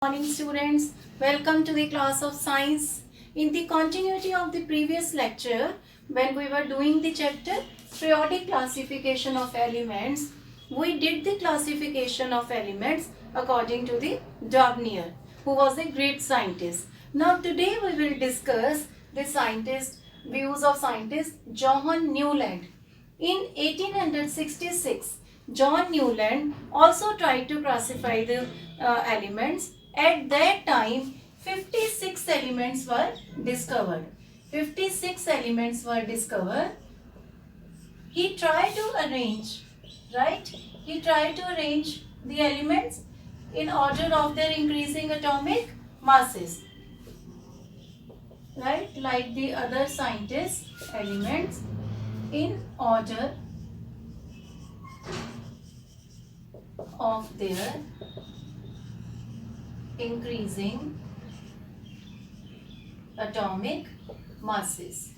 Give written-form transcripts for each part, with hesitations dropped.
Morning students, welcome to the class of science. In the continuity of the previous lecture, when we were doing the chapter periodic classification of elements, we did the classification of elements according to the Daubner, who was a great scientist. Now today we will discuss the views of scientist Johann Newland. In 1866, John Newland also tried to classify the elements. At that time, 56 elements were discovered. 56 elements were discovered. He tried to arrange, right? He tried to arrange the elements in order of their increasing atomic masses. Right? Like the other scientists, elements in order of their increasing atomic masses.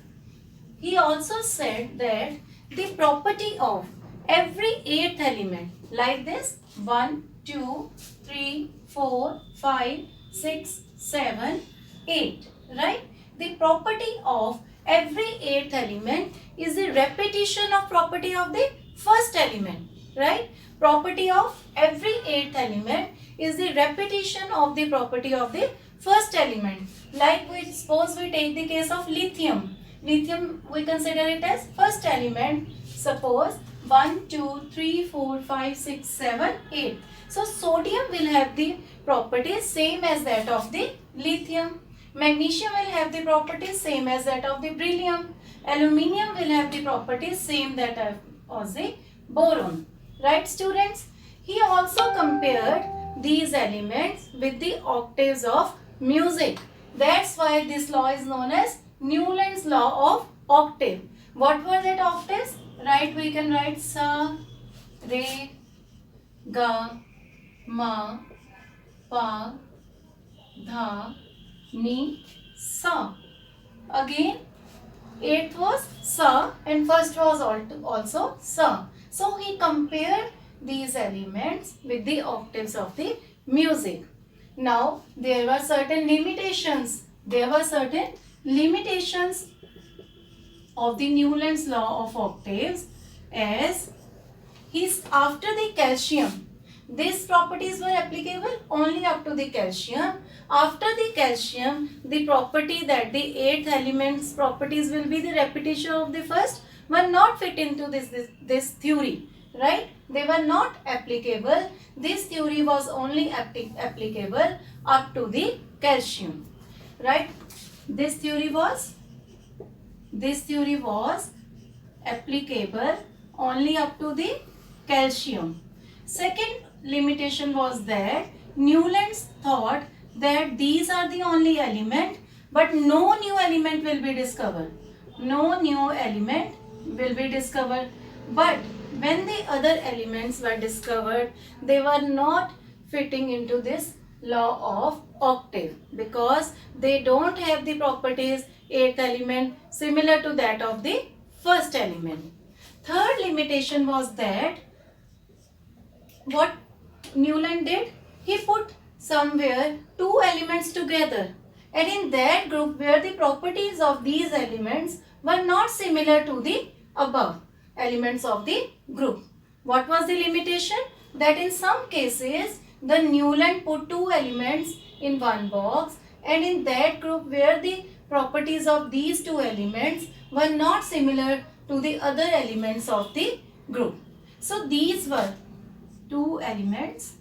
He also said that the property of every eighth element, like this 1, 2, 3, 4, 5, 6, 7, 8, right? The property of every eighth element is the repetition of property of the first element, right? Property of every eighth element is the repetition of the property of the first element. Like suppose we take the case of lithium. Lithium we consider it as first element. Suppose 1, 2, 3, 4, 5, 6, 7, 8. So sodium will have the properties same as that of the lithium. Magnesium will have the properties same as that of the beryllium. Aluminium will have the properties same that of the boron. Right, students? He also compared these elements with the octaves of music. That's why this law is known as Newland's law of octave. What were that octaves? Right, we can write sa, re, ga, ma, pa, dha, ni, sa. Again, eighth was sa and first was also sa. So he compared these elements with the octaves of the music. Now there were certain limitations. There were certain limitations of the Newland's law of octaves, as after the calcium, these properties were applicable only up to the calcium. After the calcium, the property that the eighth element's properties will be the repetition of the first were not fit into this theory, right? They were not applicable. This theory was only applicable up to the calcium, right? This theory was applicable only up to the calcium. Second limitation was that Newland thought that these are the only element, but no new element will be discovered. No new element will be discovered. But when the other elements were discovered, they were not fitting into this law of octave because they don't have the properties eighth element similar to that of the first element. Third limitation was that what Newland did, he put somewhere two elements together, and in that group where the properties of these elements were not similar to the above elements of the group. What was the limitation? That in some cases the Newland put two elements in one box, and in that group where the properties of these two elements were not similar to the other elements of the group. So these were two elements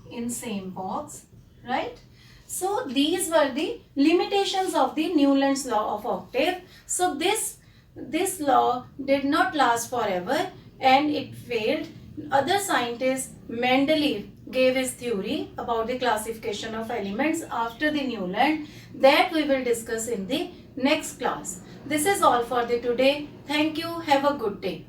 in same box, right? So these were the limitations of the Newland's law of octave. So this law did not last forever and it failed. Other scientists, Mendeleev, gave his theory about the classification of elements after the Newland. That we will discuss in the next class. This is all for the today. Thank you. Have a good day.